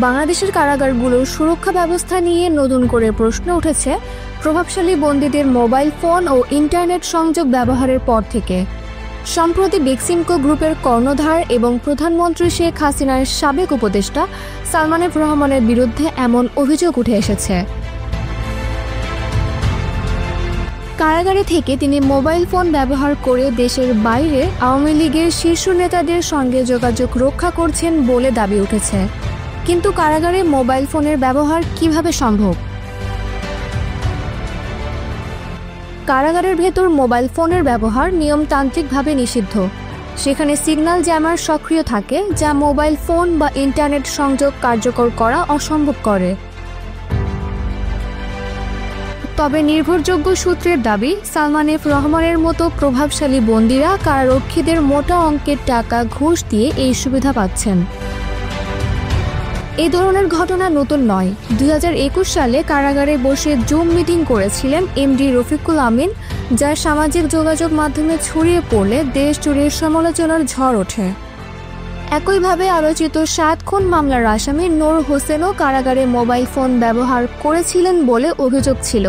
বাংলাদেশের কারাগারগুলোর সুরক্ষা ব্যবস্থা নিয়ে নতুন করে প্রশ্ন উঠেছে প্রভাবশালী বন্দীদের মোবাইল ফোন ও ইন্টারনেট সংযোগ ব্যবহারের পর থেকে। সম্প্রতি বেক্সিমকো গ্রুপের কর্ণধার এবং প্রধানমন্ত্রী শেখ হাসিনার সাবেক উপদেষ্টা সালমান এফ রহমানের বিরুদ্ধে এমন অভিযোগ উঠে এসেছে। কারাগারে থেকে তিনি মোবাইল ফোন ব্যবহার করে দেশের বাইরে আওয়ামী লীগের শীর্ষ নেতাদের সঙ্গে যোগাযোগ রক্ষা করছেন বলে দাবি উঠেছে। কিন্তু কারাগারে মোবাইল ফোনের ব্যবহার কিভাবে সম্ভব? কারাগারের ভেতর মোবাইল ফোনের ব্যবহার নিয়মতান্ত্রিকভাবে নিষিদ্ধ। সেখানে সিগন্যাল জ্যামার সক্রিয় থাকে, যা মোবাইল ফোন বা ইন্টারনেট সংযোগ কার্যকর করা অসম্ভব করে। তবে নির্ভরযোগ্য সূত্রের দাবি, সালমান এফ রহমানের মতো প্রভাবশালী বন্দীরা কারারক্ষীদের মোটা অঙ্কের টাকা ঘুষ দিয়ে এই সুবিধা পাচ্ছেন। এই ধরনের ঘটনা নতুন নয়। 2021 সালে কারাগারে বসে জুম মিটিং করেছিলেন এমডি রফিকুল আমিন, যা সামাজিক যোগাযোগ মাধ্যমে ছড়িয়ে পড়লে দেশ জুড়ে সমালোচনার ঝড় ওঠে। একইভাবে আলোচিত 7 খুন মামলার আসামি নূর হোসেনও কারাগারে মোবাইল ফোন ব্যবহার করেছিলেন বলে অভিযোগ ছিল।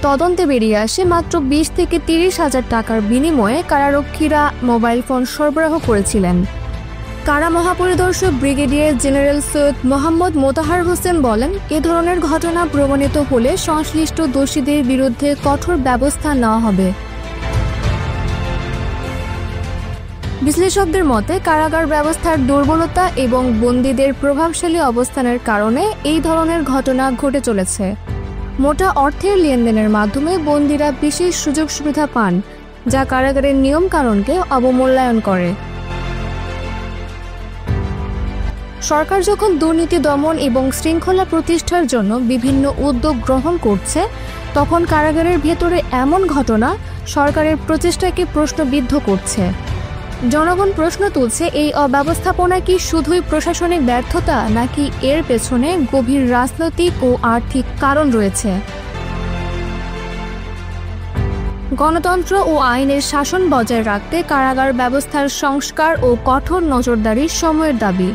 তদন্তে বেরিয়ে আসে মাত্র 20 থেকে 30 হাজার টাকার বিনিময়ে কারারক্ষীরা মোবাইল ফোন সরবরাহ করেছিলেন। কারা মহাপরিদর্শক ব্রিগেডিয়ার জেনারেল সৈয়দ মোহাম্মদ মোতাহার হোসেন বলেন, এ ধরনের ঘটনা প্রমাণিত হলে সংশ্লিষ্ট দোষীদের বিরুদ্ধে কঠোর ব্যবস্থা নেওয়া হবে। বিশ্লেষকদের মতে, কারাগার ব্যবস্থার দুর্বলতা এবং বন্দীদের প্রভাবশালী অবস্থানের কারণে এই ধরনের ঘটনা ঘটে চলেছে। মোটা অর্থের লেনদেনের মাধ্যমে বন্দীরা বিশেষ সুযোগ সুবিধা পান, যা কারাগারের নিয়মকানুনকে অবমূল্যায়ন করে। সরকার যখন দুর্নীতি দমন এবং শৃঙ্খলা প্রতিষ্ঠার জন্য বিভিন্ন উদ্যোগ গ্রহণ করছে, তখন কারাগারের ভেতরে এমন ঘটনা সরকারের প্রচেষ্টাকে প্রশ্নবিদ্ধ করছে। জনগণ প্রশ্ন তুলছে, এই অব্যবস্থাপনা কি শুধুই প্রশাসনিক ব্যর্থতা, নাকি এর পেছনে গভীর রাজনৈতিক ও আর্থিক কারণ রয়েছে? গণতন্ত্র ও আইনের শাসন বজায় রাখতে কারাগার ব্যবস্থার সংস্কার ও কঠোর নজরদারি সময়ের দাবি।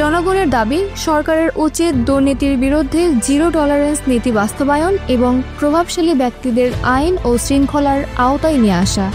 জনগণের দাবি, সরকারের উচিত দুর্নীতির বিরুদ্ধে জিরো টলারেন্স নীতি বাস্তবায়ন এবং প্রভাবশালী ব্যক্তিদের আইন ও শৃঙ্খলার আওতায় নিয়ে আসা।